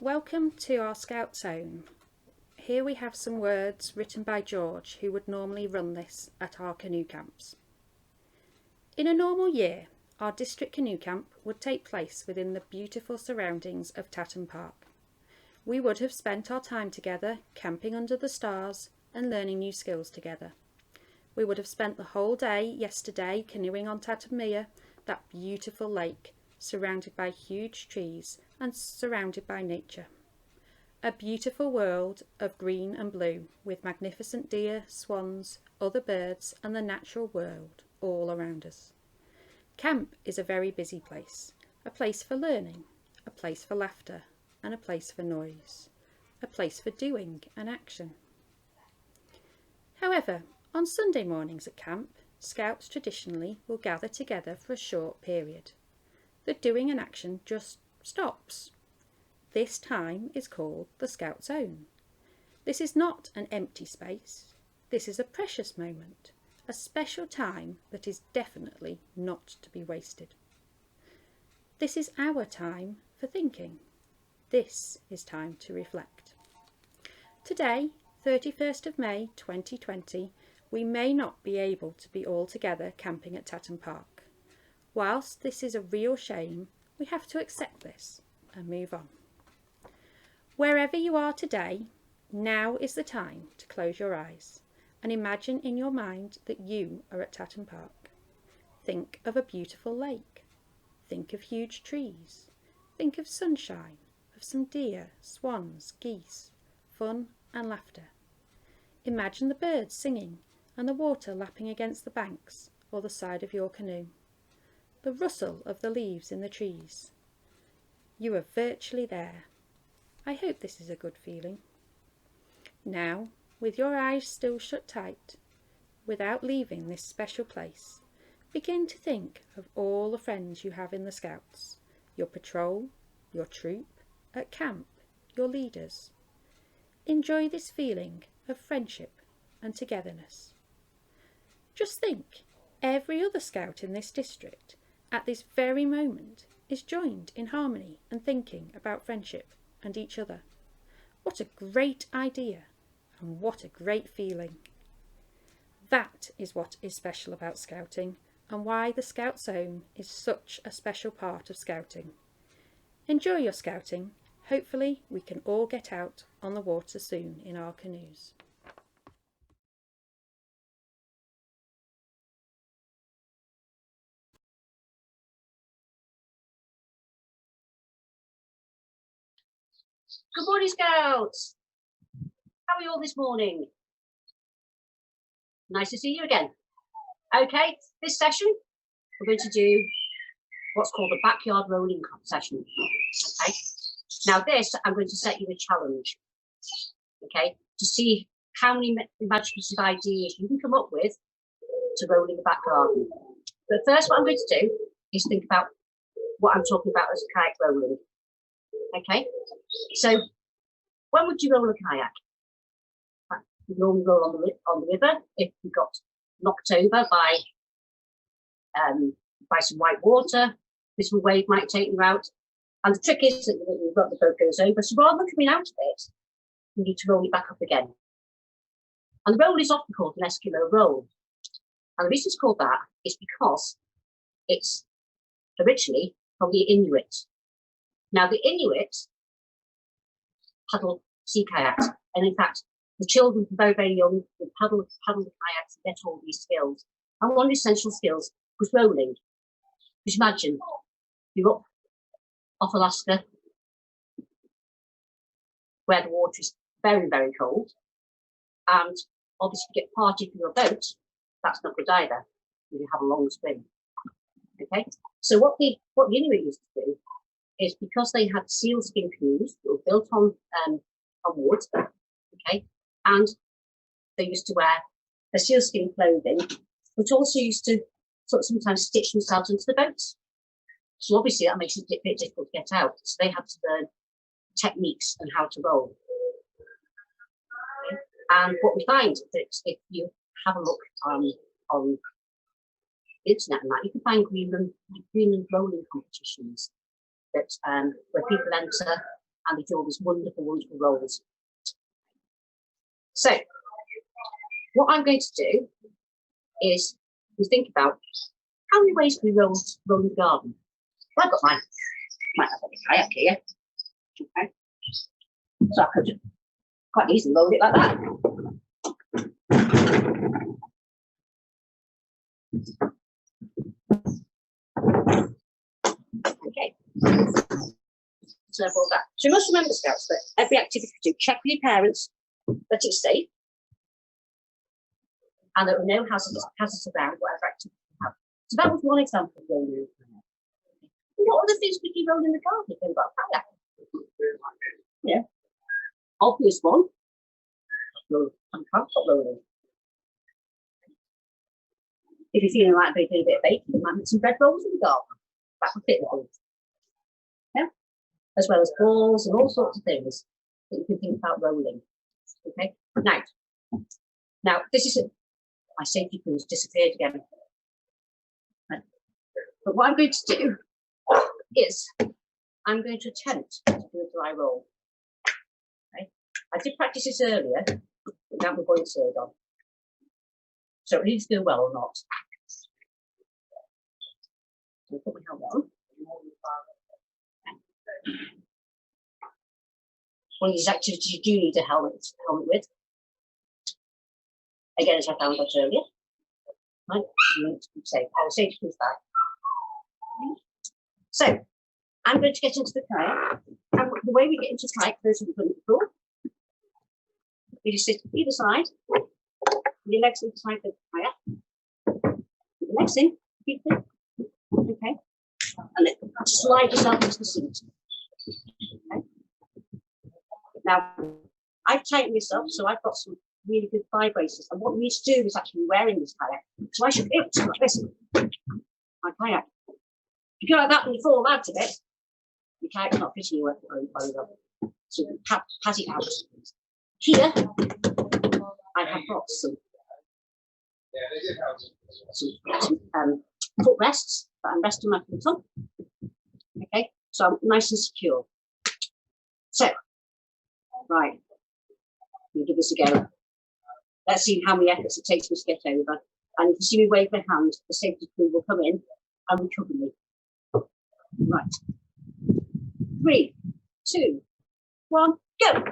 Welcome to our Scout Zone. Here we have some words written by George, who would normally run this at our canoe camps. In a normal year, our district canoe camp would take place within the beautiful surroundings of Tatton Park. We would have spent our time together, camping under the stars and learning new skills together. We would have spent the whole day yesterday canoeing on Tatton Mere, that beautiful lake, surrounded by huge trees and surrounded by nature. A beautiful world of green and blue, with magnificent deer, swans, other birds and the natural world all around us. Camp is a very busy place, a place for learning, a place for laughter and a place for noise, a place for doing and action. However, on Sunday mornings at camp, Scouts traditionally will gather together for a short period. The doing and action just stops. This time is called the Scout Zone. This is not an empty space. This is a precious moment, a special time that is definitely not to be wasted. This is our time for thinking. This is time to reflect. Today, 31st of May 2020, we may not be able to be all together camping at Tatton Park. Whilst this is a real shame, we have to accept this and move on. Wherever you are today, now is the time to close your eyes and imagine in your mind that you are at Tatton Park. Think of a beautiful lake. Think of huge trees. Think of sunshine, of some deer, swans, geese, fun and laughter. Imagine the birds singing and the water lapping against the banks or the side of your canoe. The rustle of the leaves in the trees. You are virtually there. I hope this is a good feeling. Now, with your eyes still shut tight, without leaving this special place, begin to think of all the friends you have in the Scouts, your patrol, your troop, at camp, your leaders. Enjoy this feeling of friendship and togetherness. Just think, every other Scout in this district at this very moment is joined in harmony and thinking about friendship and each other. What a great idea and what a great feeling. That is what is special about Scouting and why the Scout Zone is such a special part of Scouting. Enjoy your Scouting. Hopefully we can all get out on the water soon in our canoes. Good morning, Scouts. How are you all this morning? Nice to see you again. Okay, this session, we're going to do what's called a backyard rolling session. Okay, now this, I'm going to set you a challenge, okay, to see how many imaginative ideas you can come up with to roll in the back garden. But first, what I'm going to do is think about what I'm talking about as kayak rolling. Okay, so when would you roll a kayak? You normally roll on the river if you got knocked over by some white water. This wave might take you out, and the trick is that the boat goes over. So rather than coming out of it, you need to roll it back up again. And the roll is often called an Eskimo roll. And the reason it's called that is because it's originally from the Inuit. Now, the Inuit paddle sea kayaks, and in fact, the children from very, very young would paddle the kayaks and get all these skills. And one of the essential skills was rolling. Just imagine you're up off Alaska, where the water is very, very cold, and obviously you get party from your boat. That's not good either. You have a long swim. Okay, so what the Inuit used to do is, because they had sealskin canoes that were built on wood, okay, and they used to wear their sealskin clothing, but also used to sort of sometimes stitch themselves into the boats. So obviously that makes it a bit difficult to get out. So they had to learn techniques and how to roll. Okay. And what we find that if you have a look on the internet and that, you can find Greenland rolling competitions that where people enter and they do all these wonderful, wonderful rolls. So what I'm going to do is we think about how many ways can we roll in the garden. Well, I've got my kayak here. Okay. So I could quite easily roll it like that. Okay. So I've rolled that. So you must remember, Scouts, that every activity you do, check with your parents that it's safe and there are no hazards around whatever activity you have. So that was one example of rolling in the kayak. What other things could you roll in the garden if you've got a kayak? Yeah. Obvious one. Can't stop rolling. If you're feeling like doing a bit of baking, you might make some bread rolls in the garden. That would fit the bill. Yeah. As well as balls and all sorts of things that you can think about rolling. Okay. Now this is my safety pin has disappeared again. Right. But what I'm going to do is I'm going to attempt to do a dry roll. Okay. I did practice this earlier, but now we're going to on. So it needs to go well or not. So put my helmet on. One of these activities you do need a helmet with. Again, as I found out earlier. Right, you need to be safe. I'll say to push back. So I'm going to get into the kayak. And the way we get into the kayak, first we've done it before. You just sit either side, with your legs either side of the kayak. Put your legs in, keep it. Okay. And then slide yourself into the seat. Okay. Now, I've tightened myself, so I've got some really good thigh braces. And what we need to do is actually wearing this kayak. So I should be able to like this. My kayak. If you're like that and you fall out of it, your kayak's not fitting you very well. So you can pat it out. Here, I have got some foot rests that I'm resting my feet on. Okay, so I'm nice and secure. So, right, we'll give this a go. Let's see how many efforts it takes me to get over. And if you see me wave my hand, the safety crew will come in and recover me. Right. 3, 2, 1, go.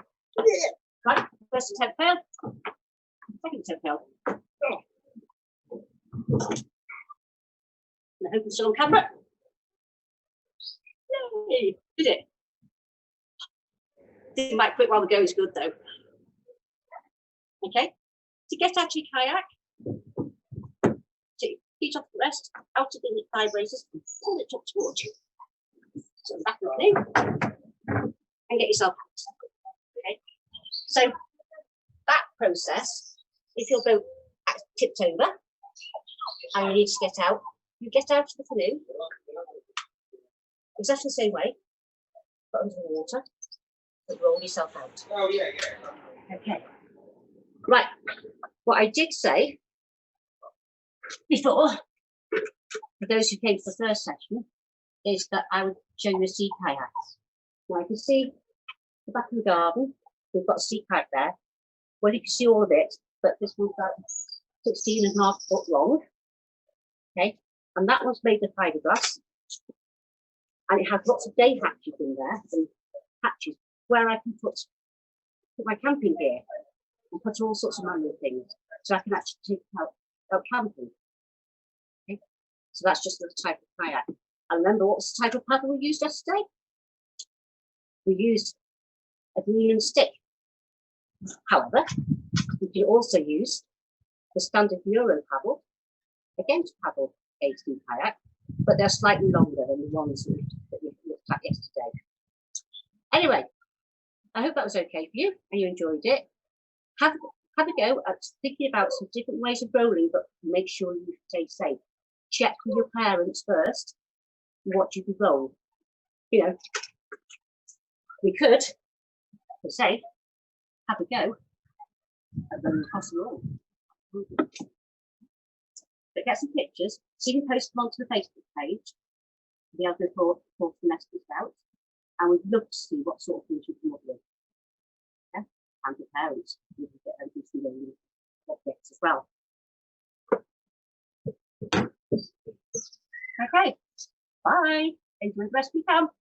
Right, first attempt failed. Second attempt failed. I hope it's still on camera. Yay, did it? Didn't might quit while the go is good though. Okay, to get out of your kayak, take your feet off the rest, out of the thigh braces, and pull it up towards you. So back with me, and get yourself out. Okay, so that process, if you're both tipped over and you need to get out, you get out of the canoe exactly the same way, but under the water, but roll yourself out. Oh, yeah. Okay. Right. What I did say before, for those who came to the first session, is that I would show you a sea kayak. Now you can see the back of the garden, we've got a sea kayak there. Well, you can see all of it, but this one's about 16.5 foot long. Okay, and that one's made of fiberglass. And it has lots of day hatches in there, and hatches where I can put my camping gear and put all sorts of manual things, so I can actually take it out camping. Okay, so that's just the type of kayak. And remember, what was the type of paddle we used yesterday? We used a green stick. However, we can also use the standard Euro paddle, again to paddle a steam kayak, but they're slightly longer than the ones that we looked at yesterday. Anyway, I hope that was okay for you and you enjoyed it. Have a go at thinking about some different ways of rolling, but make sure you stay safe. Check with your parents first what you can roll. You know, we could, for safe, have a go at rolling across the lawn. But get some pictures, so you can post them onto the Facebook page, the other for semester out, and we'd love to see what sort of things you come up with. Yeah, and the parents, you can get NTCC objects as well. Okay, bye. Enjoy the rest of your camp.